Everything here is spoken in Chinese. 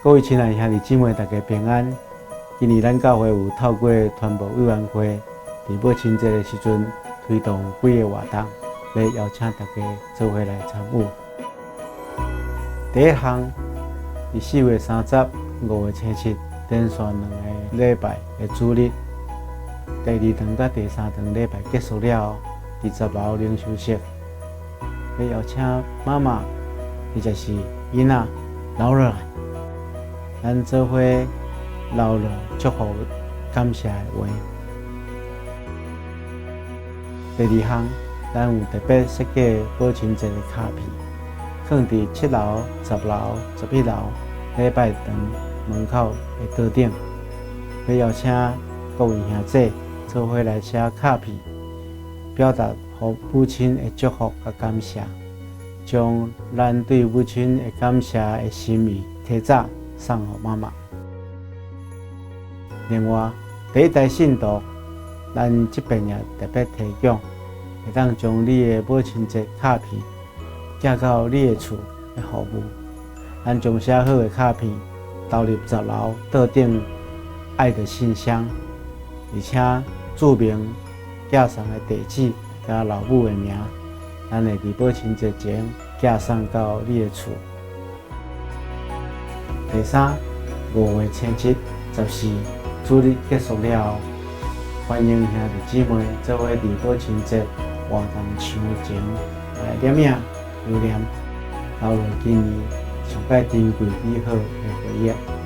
各位亲爱的兄弟姊妹，大家平安。今年咱教会有透过传播委员会，伫母亲节的时阵推动几个活动，要邀请大家做伙来参与。第一项，伫4月35日星期七连续2个礼拜的主日，第2堂甲第3堂礼拜结束了后，伫10楼灵修室，要邀请妈妈，或者是囡仔留落来。咱做伙留落祝福、感谢的话。第2项，咱有特别设计母亲节的卡片，放伫7楼、10楼、11楼礼拜堂门口的桌顶，要邀请各位兄弟做伙来写卡片，表达予母亲的祝福和感谢，将咱对母亲的感谢的心意提早送予妈妈。另外，第一代信徒，咱这边也特别提供，会当将你的母亲节卡片寄到你的厝的服务。咱将写好的卡片投入10楼桌顶爱的信箱，而且注明寄送的地址甲老母的名，咱会伫母亲节前寄送到你的厝。第3，5月星期14，主日结束了后，欢迎兄弟姊妹做伙伫母亲节活动场前来念影留念，留落今年上界珍贵美好的回忆。